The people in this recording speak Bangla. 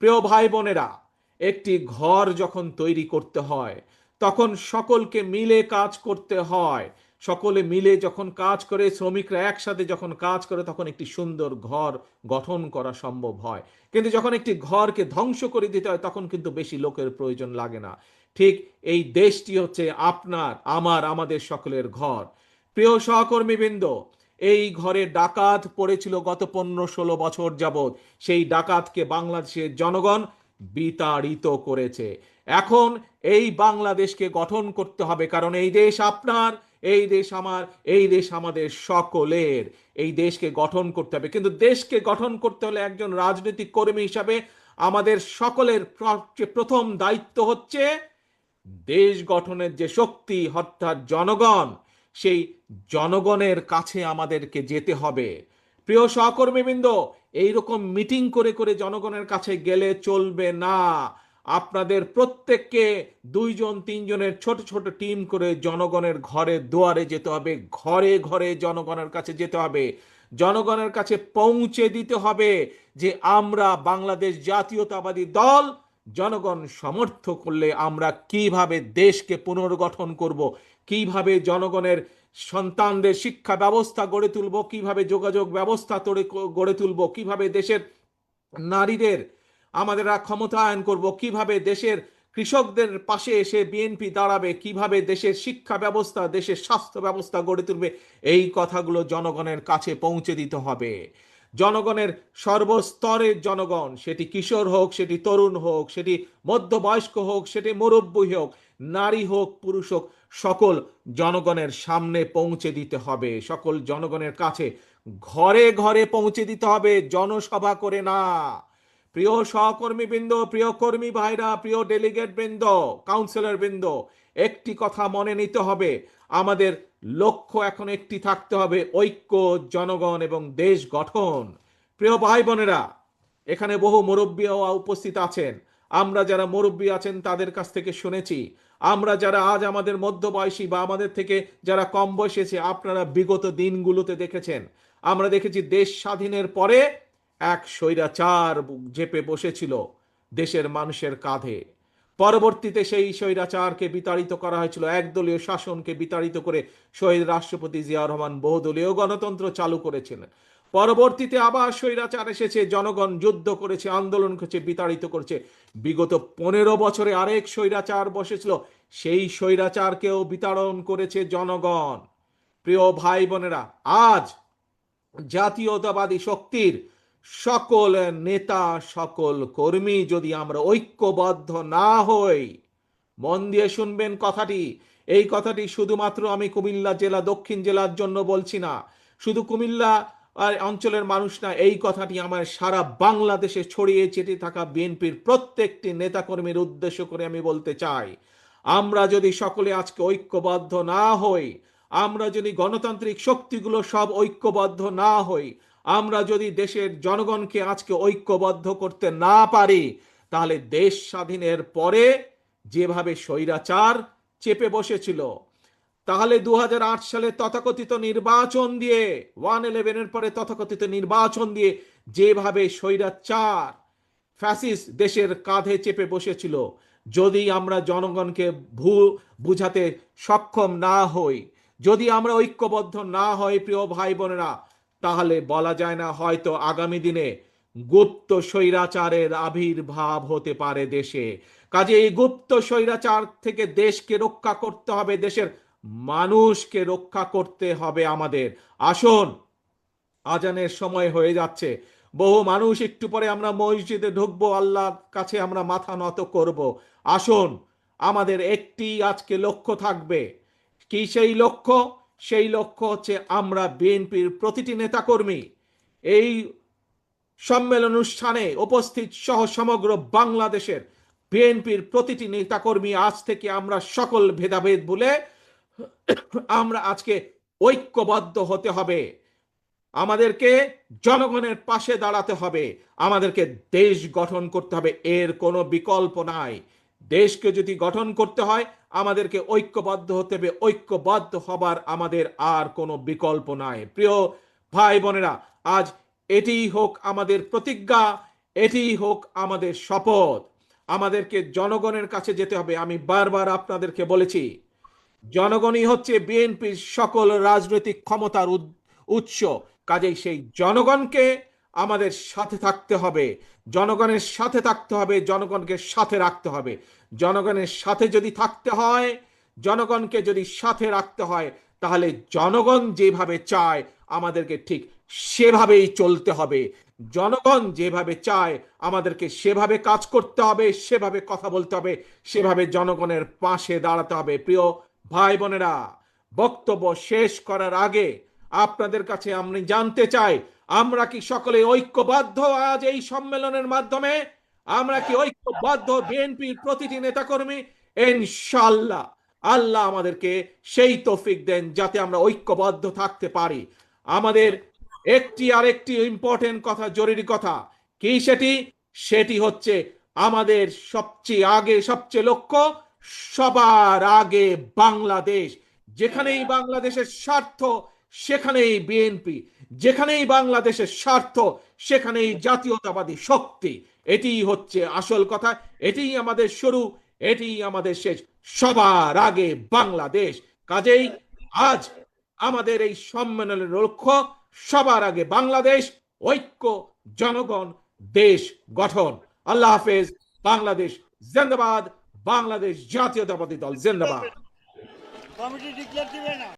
প্রিয় ভাই বোনেরা, একটি ঘর যখন তৈরি করতে হয় তখন সকলকে মিলে কাজ করতে হয়। সকলে মিলে যখন কাজ করে, শ্রমিকরা একসাথে যখন কাজ করে, তখন একটি সুন্দর ঘর গঠন করা সম্ভব হয়। কিন্তু যখন একটি ঘরকে ধ্বংস করে দিতে হয় তখন কিন্তু বেশি লোকের প্রয়োজন লাগে না। ঠিক এই দেশটি হচ্ছে আপনার, আমার, আমাদের সকলের ঘর। প্রিয় সহকর্মীবৃন্দ, এই ঘরে ডাকাত পড়েছিল গত 15-16 বছর যাবৎ। সেই ডাকাতকে বাংলাদেশের জনগণ বিতাড়িত করেছে। এখন এই বাংলাদেশকে গঠন করতে হবে, কারণ এই দেশ আপনার, এই দেশ আমার, এই দেশ আমাদের সকলের। এই দেশকে গঠন করতে হবে, কিন্তু দেশকে গঠন করতে হলে একজন রাজনৈতিক কর্মী হিসাবে আমাদের সকলের প্রথম দায়িত্ব হচ্ছে দেশ গঠনের যে শক্তি অর্থাৎ জনগণ, সেই জনগণের কাছে আমাদেরকে যেতে হবে। প্রিয় সহকর্মীবৃন্দ, এইরকম মিটিং করে করে জনগণের কাছে গেলে চলবে না। আপনাদের প্রত্যেককে 2-3 জনের ছোট ছোট টিম করে জনগণের ঘরে দুয়ারে যেতে হবে, ঘরে ঘরে জনগণের কাছে যেতে হবে, জনগণের কাছে পৌঁছে দিতে হবে যে আমরা বাংলাদেশ জাতীয়তাবাদী দল, জনগণ সমর্থ করলে আমরা কিভাবে দেশকে পুনর্গঠন করব, কিভাবে জনগণের সন্তানদের শিক্ষা ব্যবস্থা গড়ে তুলব, কিভাবে যোগাযোগ ব্যবস্থা গড়ে তুলব, কিভাবে দেশের নারীদের আমাদের ক্ষমতায়ন করব, কিভাবে দেশের কৃষকদের পাশে এসে বিএনপি দাঁড়াবে, কিভাবে দেশের শিক্ষা ব্যবস্থা, দেশের স্বাস্থ্য ব্যবস্থা গড়ে তুলবে, এই কথাগুলো জনগণের কাছে পৌঁছে দিতে হবে। জনগণের সর্বস্তরের জনগণ, সেটি কিশোর হোক, সেটি তরুণ হোক, সেটি মধ্যবয়স্ক হোক, সেটি মুরব্বী হোক, নারী হোক, পুরুষ হোক, সকল জনগণের সামনে পৌঁছে দিতে হবে, সকল জনগণের কাছে ঘরে ঘরে পৌঁছে দিতে হবে, জনসভা করে না। প্রিয় সহকর্মী বৃন্দ, প্রিয় কর্মী ভাইরা, প্রিয় ডেলিগেট বৃন্দ, কাউন্সিলর বৃন্দ, একটি কথা মনে নিতে হবে, আমাদের লক্ষ্য এখন একটি থাকতে হবে, ঐক্য, জনগণ এবং দেশ গঠন। প্রিয় ভাই বোনেরা, এখানে বহু মুরব্বীও উপস্থিত আছেন। আমরা যারা মুরব্বী আছেন তাদের কাছ থেকে শুনেছি, আমরা যারা আজ আমাদের মধ্যবয়সী বা আমাদের থেকে যারা কম বয়সী আছে, আপনারা বিগত দিনগুলোতে দেখেছেন, আমরা দেখেছি দেশ স্বাধীনের পরে এক স্বৈরাচার চেপে বসেছিল দেশের মানুষের কাঁধে। পরবর্তীতে সেই স্বৈরাচারকে বিতাড়িত করা হয়েছিল, একদলীয় শাসনকে বিতাড়িত করে শহীদ রাষ্ট্রপতি জিয়াউর রহমান বহুদলীয় গণতন্ত্র চালু করেছিলেন। পরবর্তীতে আবার স্বৈরাচার এসেছে, জনগণ যুদ্ধ করেছে, আন্দোলন করেছে, বিতাড়িত করেছে। বিগত 15 বছরে আরেক স্বৈরাচার বসেছিল, সেই স্বৈরাচারকেও বিতাড়ন করেছে জনগণ। প্রিয় ভাই বোনেরা, আজ জাতীয়তাবাদী শক্তির সকল নেতা, সকল কর্মী যদি আমরা ঐক্যবদ্ধ না হই, মন দিয়ে শুনবেন কথাটি, এই কথাটি শুধুমাত্র আমি কুমিল্লা জেলা, দক্ষিণ জেলার জন্য বলছি না, শুধু কুমিল্লা অঞ্চলের মানুষ না, এই কথাটি আমার সারা বাংলাদেশে ছড়িয়ে ছিটিয়ে থাকা বিএনপির প্রত্যেকটি নেতাকর্মীর উদ্দেশ্য করে আমি বলতে চাই, আমরা যদি সকলে আজকে ঐক্যবদ্ধ না হই, আমরা যদি গণতান্ত্রিক শক্তিগুলো সব ঐক্যবদ্ধ না হই, আমরা যদি দেশের জনগণকে আজকে ঐক্যবদ্ধ করতে না পারি, তাহলে দেশ স্বাধীনের পরে যেভাবে স্বৈরাচার চেপে বসেছিল, তাহলে 2008 সালে তথাকথিত নির্বাচন দিয়ে, 1/11-এর পরে তথাকথিত নির্বাচন দিয়ে যেভাবে স্বৈরাচার ফ্যাসিস্ট দেশের কাঁধে চেপে বসেছিল, যদি আমরা জনগণকে বুঝাতে সক্ষম না হই, যদি আমরা ঐক্যবদ্ধ না হই প্রিয় ভাই বোনেরা, তাহলে বলা যায় না, হয়তো আগামী দিনে গুপ্ত স্বৈরাচারের আবির্ভাব হতে পারে দেশে। কাজে এই গুপ্ত স্বৈরাচার থেকে দেশকে রক্ষা করতে হবে, দেশের মানুষকে রক্ষা করতে হবে আমাদের। আসুন, আজানের সময় হয়ে যাচ্ছে, বহু মানুষ, একটু পরে আমরা মসজিদে ঢুকবো, আল্লাহর কাছে আমরা মাথা নত করব। আসুন, আমাদের একটি আজকে লক্ষ্য থাকবে। কি সেই লক্ষ্য? সেই লক্ষ্য হচ্ছে আমরা বিএনপির প্রতিটি নেতাকর্মী এই সম্মেলন অনুষ্ঠানে উপস্থিত সহ সমগ্র বাংলাদেশের বিএনপির প্রতিটি নেতাকর্মী আজ থেকে আমরা সকল ভেদাভেদ ভুলে আমরা আজকে ঐক্যবদ্ধ হতে হবে, আমাদেরকে জনগণের পাশে দাঁড়াতে হবে, আমাদেরকে দেশ গঠন করতে হবে, এর কোনো বিকল্প নাই। দেশকে যদি গঠন করতে হয় আমাদেরকে ঐক্যবদ্ধ হতে হবে, ঐক্যবদ্ধ হবার আমাদের আর কোনো বিকল্প নাই। প্রিয় ভাই বোনেরা, আজ এটিই হোক আমাদের প্রতিজ্ঞা, এটি হোক আমাদের শপথ। আমাদেরকে জনগণের কাছে যেতে হবে। আমি বারবার আপনাদেরকে বলেছি, জনগণই হচ্ছে বিএনপির সকল রাজনৈতিক ক্ষমতার উৎস। কাজেই সেই জনগণকে আমাদের সাথে থাকতে হবে, জনগণের সাথে থাকতে হবে, জনগণকে সাথে রাখতে হবে। জনগণের সাথে যদি থাকতে হয়, জনগণকে যদি সাথে রাখতে হয়, তাহলে জনগণ যেভাবে চায় আমাদেরকে ঠিক সেভাবেই চলতে হবে। জনগণ যেভাবে চায় আমাদেরকে সেভাবে কাজ করতে হবে, সেভাবে কথা বলতে হবে, সেভাবে জনগণের পাশে দাঁড়াতে হবে। প্রিয় ভাই বোনেরা, বক্তব্য শেষ করার আগে আপনাদের কাছে আমি জানতে চাই, আমরা কি সকলে ঐক্যবদ্ধ আজ এই সম্মেলনের মাধ্যমে? আমরা কি ঐক্যবদ্ধ বিএনপির প্রতিটি নেতাকর্মী? ইনশাআল্লাহ আল্লাহ আমাদেরকে সেই তৌফিক দেন যাতে আমরা ঐক্যবদ্ধ থাকতে পারি। আমাদের একটি আরেকটি ইম্পর্টেন্ট কথা, জরুরি কথা কি সেটি? সেটি হচ্ছে আমাদের সবচেয়ে আগে, সবচেয়ে লক্ষ্য সবার আগে বাংলাদেশ। যেখানেই বাংলাদেশের স্বার্থ সেখানেই বিএনপি, যেখানেই বাংলাদেশের স্বার্থ সেখানেই জাতীয়তাবাদী শক্তি। এটিই হচ্ছে আসল কথা, এটিই আমাদের শুরু, এটিই আমাদের শেষ। সবার আগে বাংলাদেশ। কাজেই আজ আমাদের এই সম্মেলনের লক্ষ্য সবার আগে বাংলাদেশ, ঐক্য, জনগণ, দেশ গঠন। আল্লাহ হাফেজ। বাংলাদেশ জিন্দাবাদ। বাংলাদেশ জাতীয়তাবাদী দল জিন্দাবাদ। কমিটি ডিক্লেয়ার দিবে না।